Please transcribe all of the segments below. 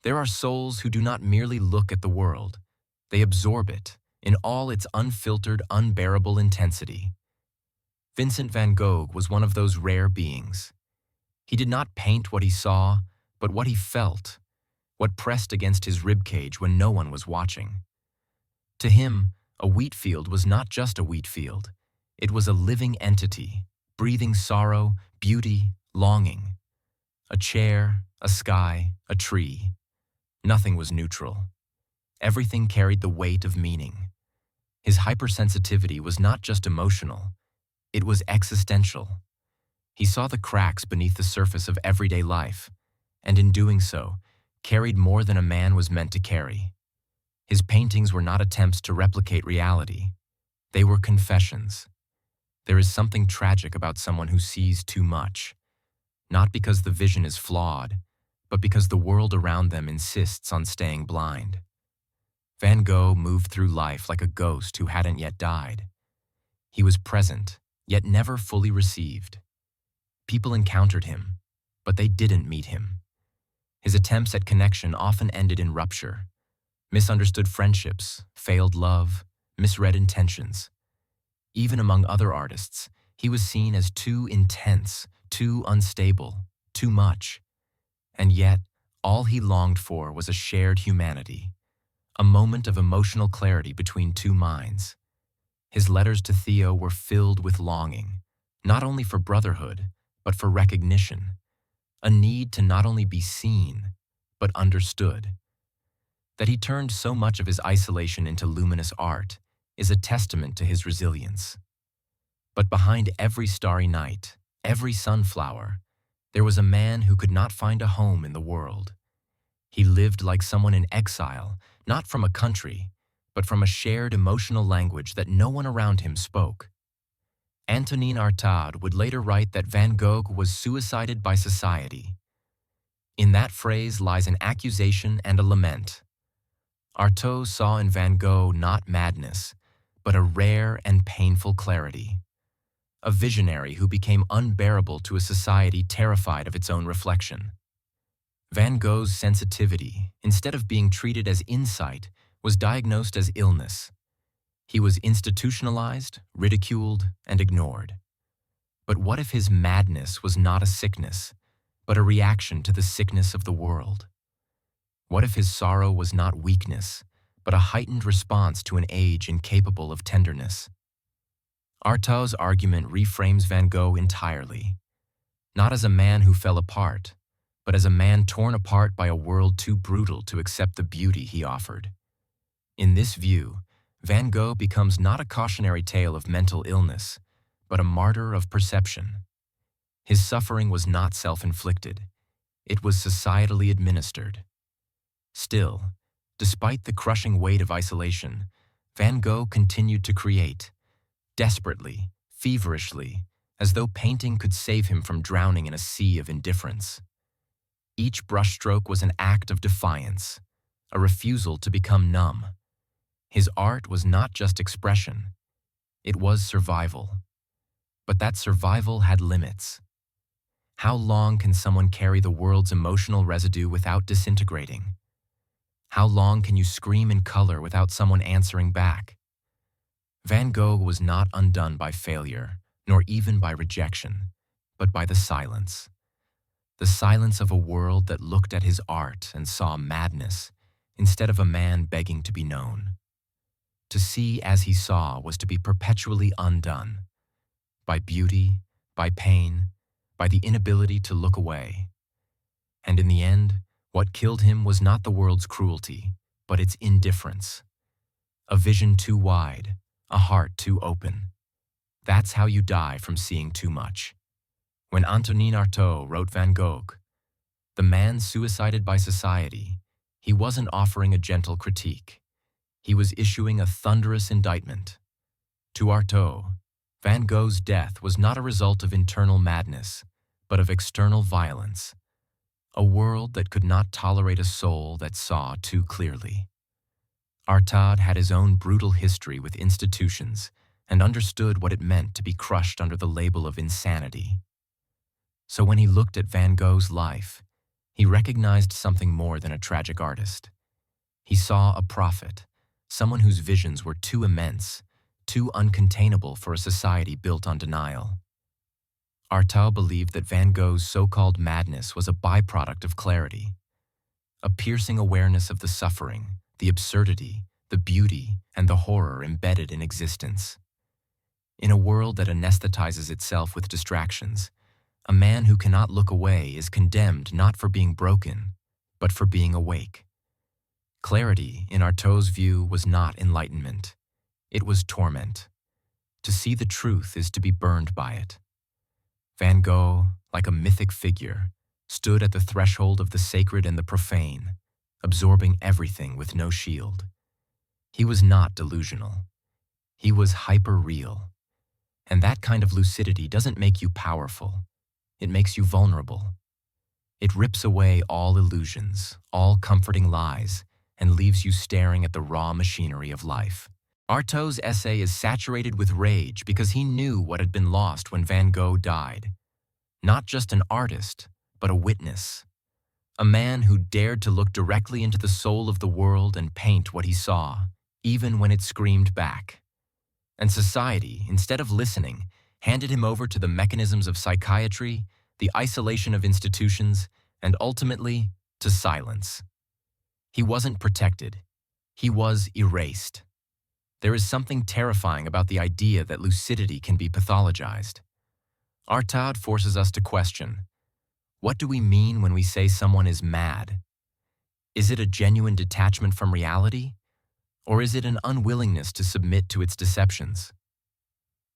There are souls who do not merely look at the world, they absorb it in all its unfiltered, unbearable intensity. Vincent van Gogh was one of those rare beings. He did not paint what he saw, but what he felt, what pressed against his ribcage when no one was watching. To him, a wheat field was not just a wheat field. It was a living entity, breathing sorrow, beauty, longing. A chair, a sky, a tree. Nothing was neutral. Everything carried the weight of meaning. His hypersensitivity was not just emotional, it was existential. He saw the cracks beneath the surface of everyday life, and in doing so, carried more than a man was meant to carry. His paintings were not attempts to replicate reality. They were confessions. There is something tragic about someone who sees too much, not because the vision is flawed, but because the world around them insists on staying blind. Van Gogh moved through life like a ghost who hadn't yet died. He was present, yet never fully received. People encountered him, but they didn't meet him. His attempts at connection often ended in rupture. Misunderstood friendships, failed love, misread intentions. Even among other artists, he was seen as too intense, too unstable, too much. And yet, all he longed for was a shared humanity, a moment of emotional clarity between two minds. His letters to Theo were filled with longing, not only for brotherhood, but for recognition, a need to not only be seen, but understood. That he turned so much of his isolation into luminous art is a testament to his resilience. But behind every starry night, every sunflower, there was a man who could not find a home in the world. He lived like someone in exile, not from a country, but from a shared emotional language that no one around him spoke. Antonin Artaud would later write that Van Gogh was suicided by society. In that phrase lies an accusation and a lament. Artaud saw in Van Gogh not madness, but a rare and painful clarity. A visionary who became unbearable to a society terrified of its own reflection. Van Gogh's sensitivity, instead of being treated as insight, was diagnosed as illness. He was institutionalized, ridiculed, and ignored. But what if his madness was not a sickness, but a reaction to the sickness of the world? What if his sorrow was not weakness, but a heightened response to an age incapable of tenderness? Artaud's argument reframes Van Gogh entirely, not as a man who fell apart, but as a man torn apart by a world too brutal to accept the beauty he offered. In this view, Van Gogh becomes not a cautionary tale of mental illness, but a martyr of perception. His suffering was not self-inflicted, it was societally administered. Still, despite the crushing weight of isolation, Van Gogh continued to create, desperately, feverishly, as though painting could save him from drowning in a sea of indifference. Each brushstroke was an act of defiance, a refusal to become numb. His art was not just expression, it was survival. But that survival had limits. How long can someone carry the world's emotional residue without disintegrating? How long can you scream in color without someone answering back? Van Gogh was not undone by failure, nor even by rejection, but by the silence. The silence of a world that looked at his art and saw madness, instead of a man begging to be known. To see as he saw was to be perpetually undone, by beauty, by pain, by the inability to look away. And in the end, what killed him was not the world's cruelty, but its indifference. A vision too wide, a heart too open. That's how you die from seeing too much. When Antonin Artaud wrote Van Gogh, the man suicided by society, he wasn't offering a gentle critique. He was issuing a thunderous indictment. To Artaud, Van Gogh's death was not a result of internal madness, but of external violence. A world that could not tolerate a soul that saw too clearly. Artaud had his own brutal history with institutions and understood what it meant to be crushed under the label of insanity. So when he looked at Van Gogh's life, He recognized something more than a tragic artist. He saw a prophet, someone whose visions were too immense, too uncontainable for a society built on denial. Artaud believed that Van Gogh's so-called madness was a byproduct of clarity, a piercing awareness of the suffering, the absurdity, the beauty, and the horror embedded in existence. In a world that anesthetizes itself with distractions, a man who cannot look away is condemned not for being broken, but for being awake. Clarity, in Artaud's view, was not enlightenment. It was torment. To see the truth is to be burned by it. Van Gogh, like a mythic figure, stood at the threshold of the sacred and the profane, absorbing everything with no shield. He was not delusional. He was hyper-real. And that kind of lucidity doesn't make you powerful. It makes you vulnerable. It rips away all illusions, all comforting lies, and leaves you staring at the raw machinery of life. Artaud's essay is saturated with rage because he knew what had been lost when Van Gogh died. Not just an artist, but a witness. A man who dared to look directly into the soul of the world and paint what he saw, even when it screamed back. And society, instead of listening, handed him over to the mechanisms of psychiatry, the isolation of institutions, and ultimately, to silence. He wasn't protected. He was erased. There is something terrifying about the idea that lucidity can be pathologized. Artaud forces us to question, what do we mean when we say someone is mad? Is it a genuine detachment from reality? Or is it an unwillingness to submit to its deceptions?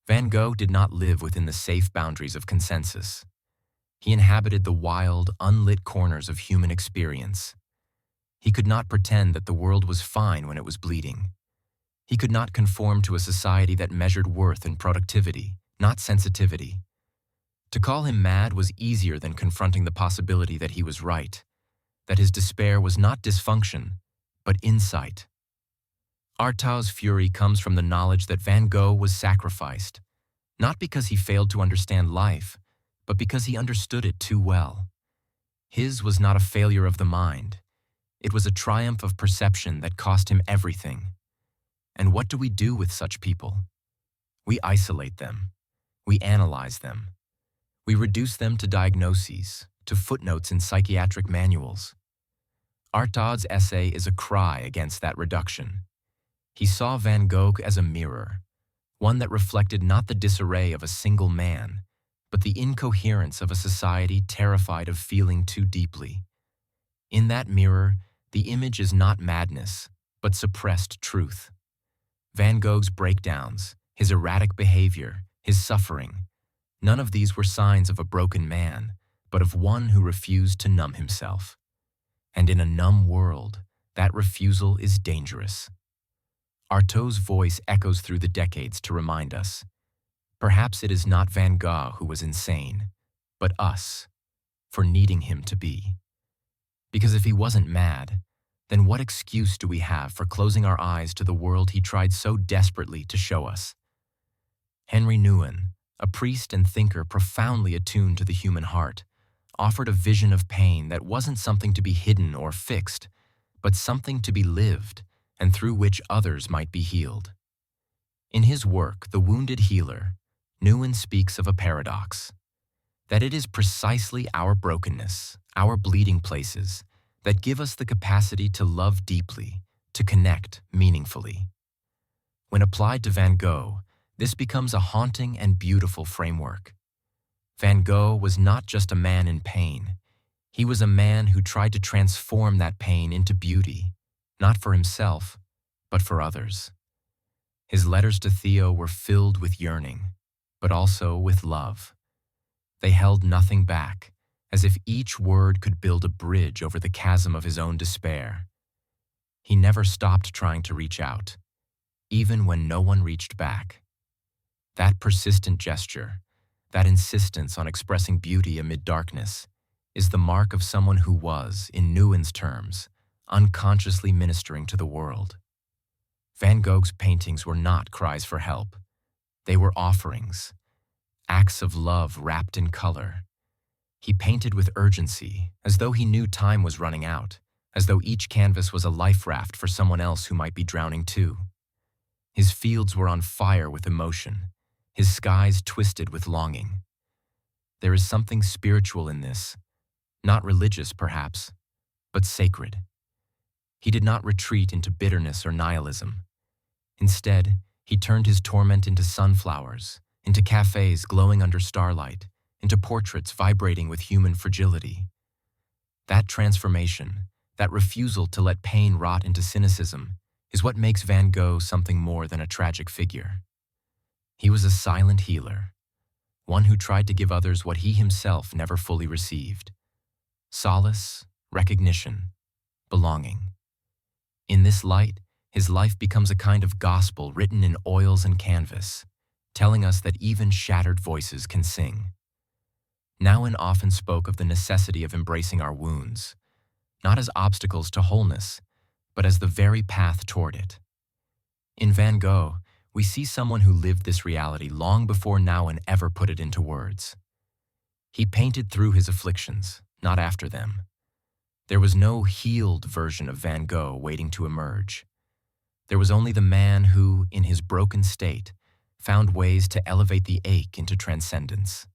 Van Gogh did not live within the safe boundaries of consensus. He inhabited the wild, unlit corners of human experience. He could not pretend that the world was fine when it was bleeding. He could not conform to a society that measured worth in productivity, not sensitivity. To call him mad was easier than confronting the possibility that he was right, that his despair was not dysfunction, but insight. Artaud's fury comes from the knowledge that Van Gogh was sacrificed, not because he failed to understand life, but because he understood it too well. His was not a failure of the mind. It was a triumph of perception that cost him everything. And what do we do with such people? We isolate them. We analyze them. We reduce them to diagnoses, to footnotes in psychiatric manuals. Artaud's essay is a cry against that reduction. He saw Van Gogh as a mirror, one that reflected not the disarray of a single man, but the incoherence of a society terrified of feeling too deeply. In that mirror, the image is not madness, but suppressed truth. Van Gogh's breakdowns, his erratic behavior, his suffering, none of these were signs of a broken man, but of one who refused to numb himself. And in a numb world, that refusal is dangerous. Artaud's voice echoes through the decades to remind us, perhaps it is not Van Gogh who was insane, but us, for needing him to be. Because if he wasn't mad, then what excuse do we have for closing our eyes to the world he tried so desperately to show us? Henri Nouwen, a priest and thinker profoundly attuned to the human heart, offered a vision of pain that wasn't something to be hidden or fixed, but something to be lived and through which others might be healed. In his work, The Wounded Healer, Nouwen speaks of a paradox, that it is precisely our brokenness, our bleeding places, that give us the capacity to love deeply, to connect meaningfully. When applied to Van Gogh, this becomes a haunting and beautiful framework. Van Gogh was not just a man in pain. He was a man who tried to transform that pain into beauty, not for himself, but for others. His letters to Theo were filled with yearning, but also with love. They held nothing back, as if each word could build a bridge over the chasm of his own despair. He never stopped trying to reach out, even when no one reached back. That persistent gesture, that insistence on expressing beauty amid darkness, is the mark of someone who was, in Nouwen's terms, unconsciously ministering to the world. Van Gogh's paintings were not cries for help. They were offerings, acts of love wrapped in color. He painted with urgency, as though he knew time was running out, as though each canvas was a life raft for someone else who might be drowning too. His fields were on fire with emotion, his skies twisted with longing. There is something spiritual in this, not religious perhaps, but sacred. He did not retreat into bitterness or nihilism. Instead, he turned his torment into sunflowers, into cafes glowing under starlight, into portraits vibrating with human fragility. That transformation, that refusal to let pain rot into cynicism, is what makes Van Gogh something more than a tragic figure. He was a silent healer, one who tried to give others what he himself never fully received: solace, recognition, belonging. In this light, his life becomes a kind of gospel written in oils and canvas, telling us that even shattered voices can sing. Nouwen often spoke of the necessity of embracing our wounds, not as obstacles to wholeness, but as the very path toward it. In Van Gogh, we see someone who lived this reality long before Nouwen ever put it into words. He painted through his afflictions, not after them. There was no healed version of Van Gogh waiting to emerge. There was only the man who, in his broken state, found ways to elevate the ache into transcendence.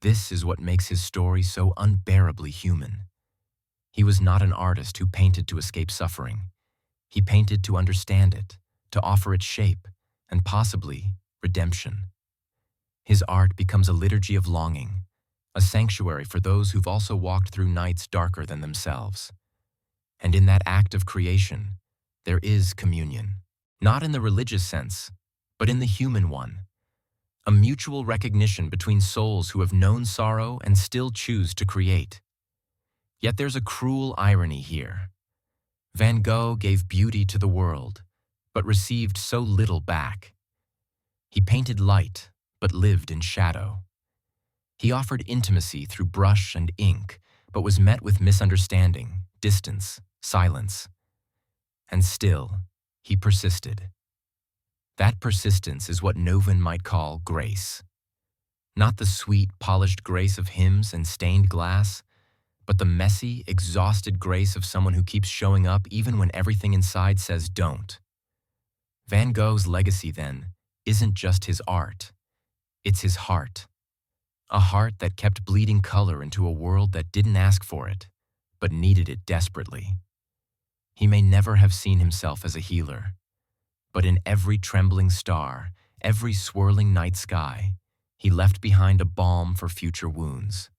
This is what makes his story so unbearably human. He was not an artist who painted to escape suffering. He painted to understand it, to offer it shape, and possibly redemption. His art becomes a liturgy of longing, a sanctuary for those who've also walked through nights darker than themselves. And in that act of creation, there is communion, not in the religious sense, but in the human one. A mutual recognition between souls who have known sorrow and still choose to create. Yet there's a cruel irony here. Van Gogh gave beauty to the world, but received so little back. He painted light, but lived in shadow. He offered intimacy through brush and ink, but was met with misunderstanding, distance, silence. And still, he persisted. That persistence is what Nouwen might call grace. Not the sweet, polished grace of hymns and stained glass, but the messy, exhausted grace of someone who keeps showing up even when everything inside says don't. Van Gogh's legacy, then, isn't just his art. It's his heart. A heart that kept bleeding color into a world that didn't ask for it, but needed it desperately. He may never have seen himself as a healer, but in every trembling star, every swirling night sky, he left behind a balm for future wounds.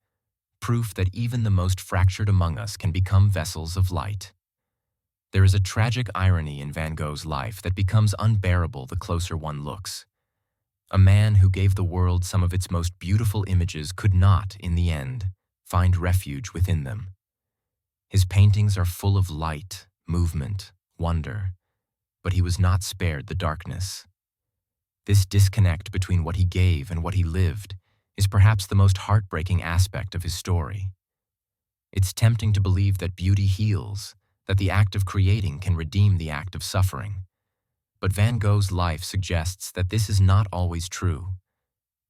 Proof that even the most fractured among us can become vessels of light. There is a tragic irony in Van Gogh's life that becomes unbearable the closer one looks. A man who gave the world some of its most beautiful images could not, in the end, find refuge within them. His paintings are full of light, movement, wonder, but he was not spared the darkness. This disconnect between what he gave and what he lived is perhaps the most heartbreaking aspect of his story. It's tempting to believe that beauty heals, that the act of creating can redeem the act of suffering. But Van Gogh's life suggests that this is not always true.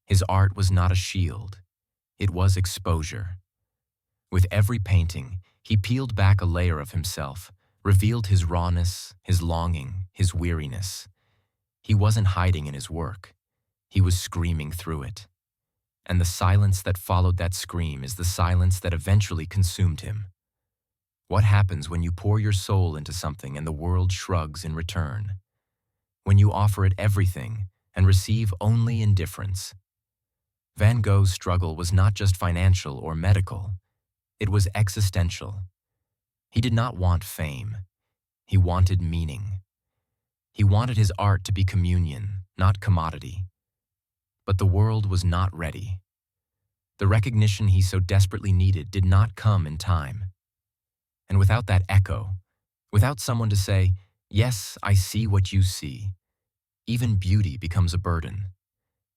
His art was not a shield. It was exposure. With every painting, he peeled back a layer of himself, revealed his rawness, his longing, his weariness. He wasn't hiding in his work. He was screaming through it. And the silence that followed that scream is the silence that eventually consumed him. What happens when you pour your soul into something and the world shrugs in return? When you offer it everything and receive only indifference? Van Gogh's struggle was not just financial or medical. It was existential. He did not want fame. He wanted meaning. He wanted his art to be communion, not commodity. But the world was not ready. The recognition he so desperately needed did not come in time. And without that echo, without someone to say, "Yes, I see what you see," even beauty becomes a burden.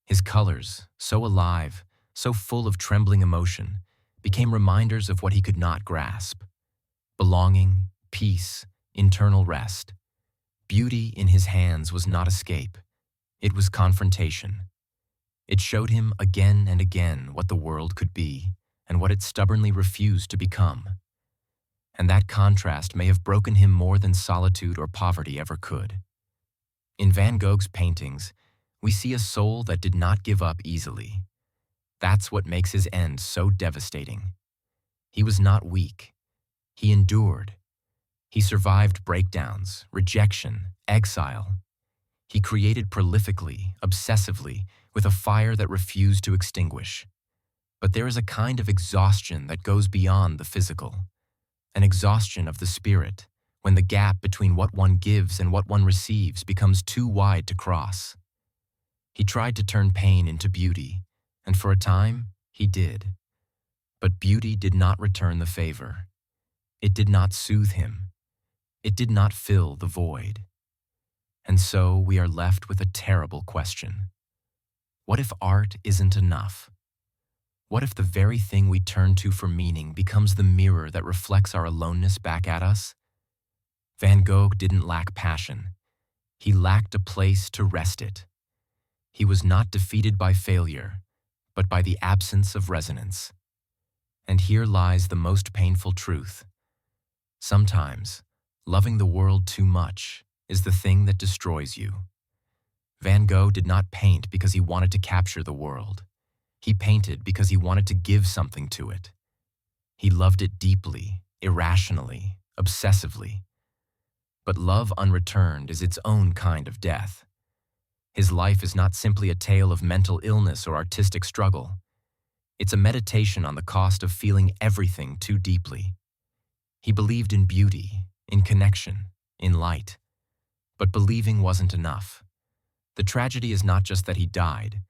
His colors, so alive, so full of trembling emotion, became reminders of what he could not grasp. Belonging, peace, internal rest. Beauty in his hands was not escape. It was confrontation. It showed him again and again what the world could be, and what it stubbornly refused to become. And that contrast may have broken him more than solitude or poverty ever could. In Van Gogh's paintings, we see a soul that did not give up easily. That's what makes his end so devastating. He was not weak. He endured. He survived breakdowns, rejection, exile. He created prolifically, obsessively, with a fire that refused to extinguish. But there is a kind of exhaustion that goes beyond the physical, an exhaustion of the spirit, when the gap between what one gives and what one receives becomes too wide to cross. He tried to turn pain into beauty, and for a time, he did. But beauty did not return the favor. It did not soothe him. It did not fill the void. And so we are left with a terrible question. What if art isn't enough? What if the very thing we turn to for meaning becomes the mirror that reflects our aloneness back at us? Van Gogh didn't lack passion. He lacked a place to rest it. He was not defeated by failure, but by the absence of resonance. And here lies the most painful truth. Sometimes, loving the world too much is the thing that destroys you. Van Gogh did not paint because he wanted to capture the world. He painted because he wanted to give something to it. He loved it deeply, irrationally, obsessively. But love unreturned is its own kind of death. His life is not simply a tale of mental illness or artistic struggle. It's a meditation on the cost of feeling everything too deeply. He believed in beauty, in connection, in light. But believing wasn't enough. The tragedy is not just that he died,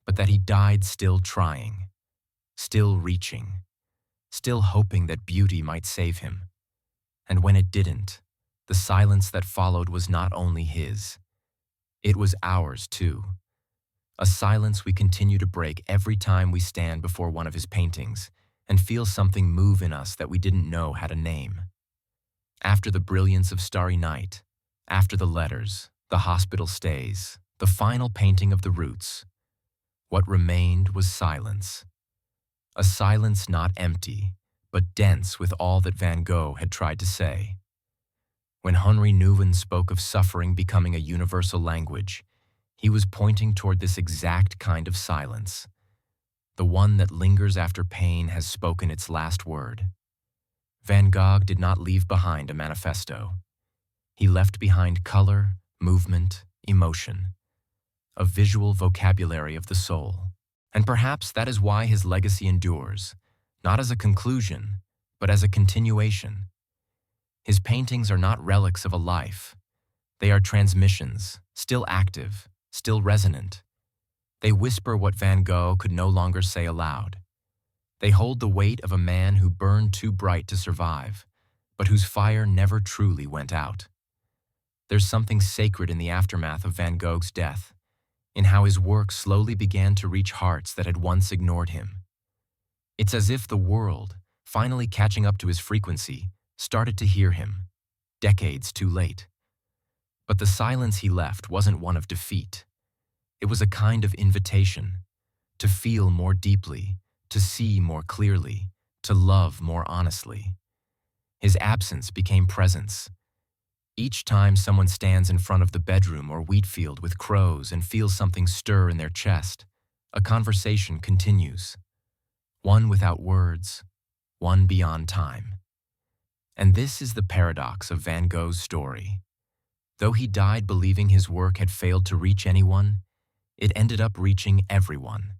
but that he died still trying, still reaching, still hoping that beauty might save him. And when it didn't, the silence that followed was not only his, it was ours too. A silence we continue to break every time we stand before one of his paintings and feel something move in us that we didn't know had a name. After the brilliance of Starry Night, after the letters, the hospital stays, the final painting of the roots, what remained was silence. A silence not empty, but dense with all that Van Gogh had tried to say. When Henri Nouwen spoke of suffering becoming a universal language, he was pointing toward this exact kind of silence, the one that lingers after pain has spoken its last word. Van Gogh did not leave behind a manifesto. He left behind color, movement, emotion, a visual vocabulary of the soul. And perhaps that is why his legacy endures, not as a conclusion, but as a continuation. His paintings are not relics of a life. They are transmissions, still active, still resonant. They whisper what Van Gogh could no longer say aloud. They hold the weight of a man who burned too bright to survive, but whose fire never truly went out. There's something sacred in the aftermath of Van Gogh's death, in how his work slowly began to reach hearts that had once ignored him. It's as if the world, finally catching up to his frequency, started to hear him, decades too late. But the silence he left wasn't one of defeat. It was a kind of invitation to feel more deeply, to see more clearly, to love more honestly. His absence became presence. Each time someone stands in front of the bedroom or wheat field with crows and feels something stir in their chest, a conversation continues. One without words, one beyond time. And this is the paradox of Van Gogh's story. Though he died believing his work had failed to reach anyone, it ended up reaching everyone.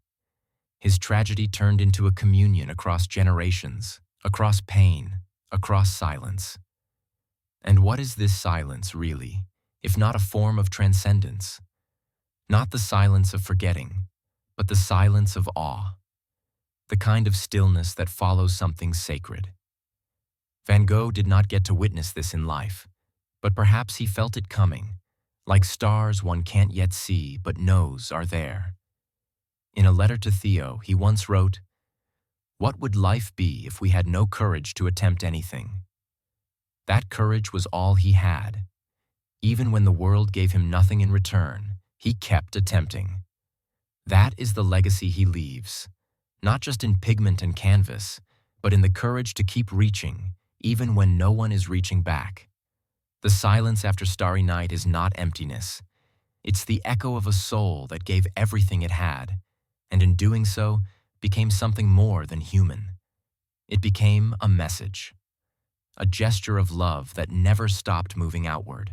His tragedy turned into a communion across generations, across pain, across silence. And what is this silence really, if not a form of transcendence? Not the silence of forgetting, but the silence of awe, the kind of stillness that follows something sacred. Van Gogh did not get to witness this in life, but perhaps he felt it coming, like stars one can't yet see but knows are there. In a letter to Theo, he once wrote, "What would life be if we had no courage to attempt anything?" That courage was all he had. Even when the world gave him nothing in return, he kept attempting. That is the legacy he leaves, not just in pigment and canvas, but in the courage to keep reaching, even when no one is reaching back. The silence after Starry Night is not emptiness. It's the echo of a soul that gave everything it had, and in doing so, became something more than human. It became a message, a gesture of love that never stopped moving outward.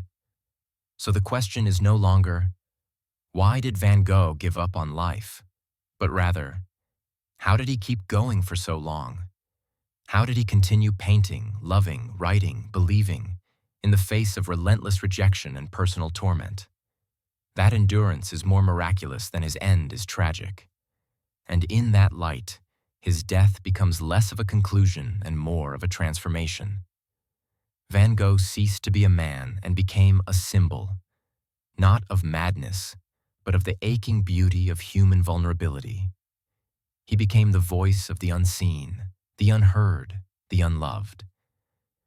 So the question is no longer, why did Van Gogh give up on life? But rather, how did he keep going for so long? How did he continue painting, loving, writing, believing, in the face of relentless rejection and personal torment? That endurance is more miraculous than his end is tragic. And in that light, his death becomes less of a conclusion and more of a transformation. Van Gogh ceased to be a man and became a symbol, not of madness, but of the aching beauty of human vulnerability. He became the voice of the unseen, the unheard, the unloved.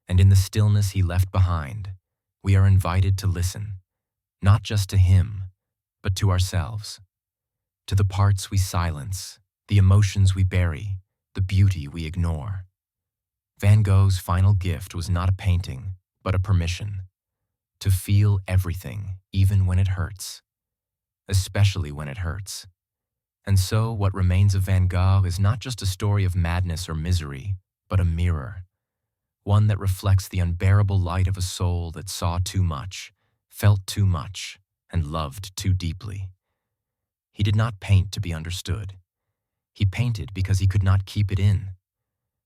And in the stillness he left behind, we are invited to listen, not just to him, but to ourselves, to the parts we silence, the emotions we bury, the beauty we ignore. Van Gogh's final gift was not a painting, but a permission to feel everything, even when it hurts, especially when it hurts. And so what remains of Van Gogh is not just a story of madness or misery, but a mirror, one that reflects the unbearable light of a soul that saw too much, felt too much, and loved too deeply. He did not paint to be understood. He painted because he could not keep it in,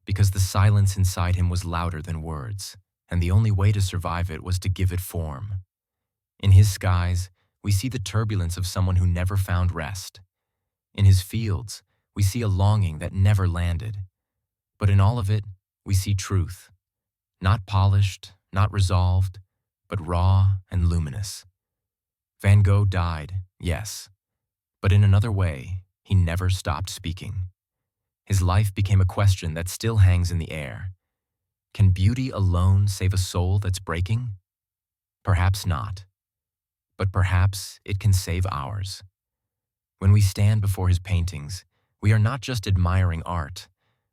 because the silence inside him was louder than words, and the only way to survive it was to give it form. In his skies, we see the turbulence of someone who never found rest. In his fields, we see a longing that never landed. But in all of it, we see truth, not polished, not resolved, but raw and luminous. Van Gogh died, yes, but in another way, he never stopped speaking. His life became a question that still hangs in the air. Can beauty alone save a soul that's breaking? Perhaps not. But perhaps it can save ours. When we stand before his paintings, we are not just admiring art,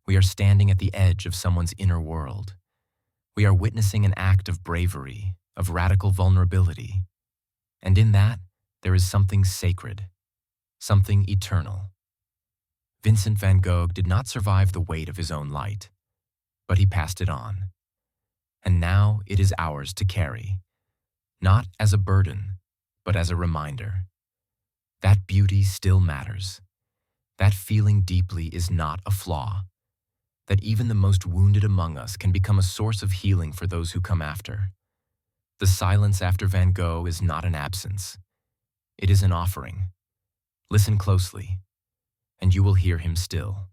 we are standing at the edge of someone's inner world. We are witnessing an act of bravery, of radical vulnerability. And in that, there is something sacred, something eternal. Vincent van Gogh did not survive the weight of his own light, but he passed it on. And now it is ours to carry, not as a burden, but as a reminder. That beauty still matters. That feeling deeply is not a flaw. That even the most wounded among us can become a source of healing for those who come after. The silence after Van Gogh is not an absence. It is an offering. Listen closely, and you will hear him still.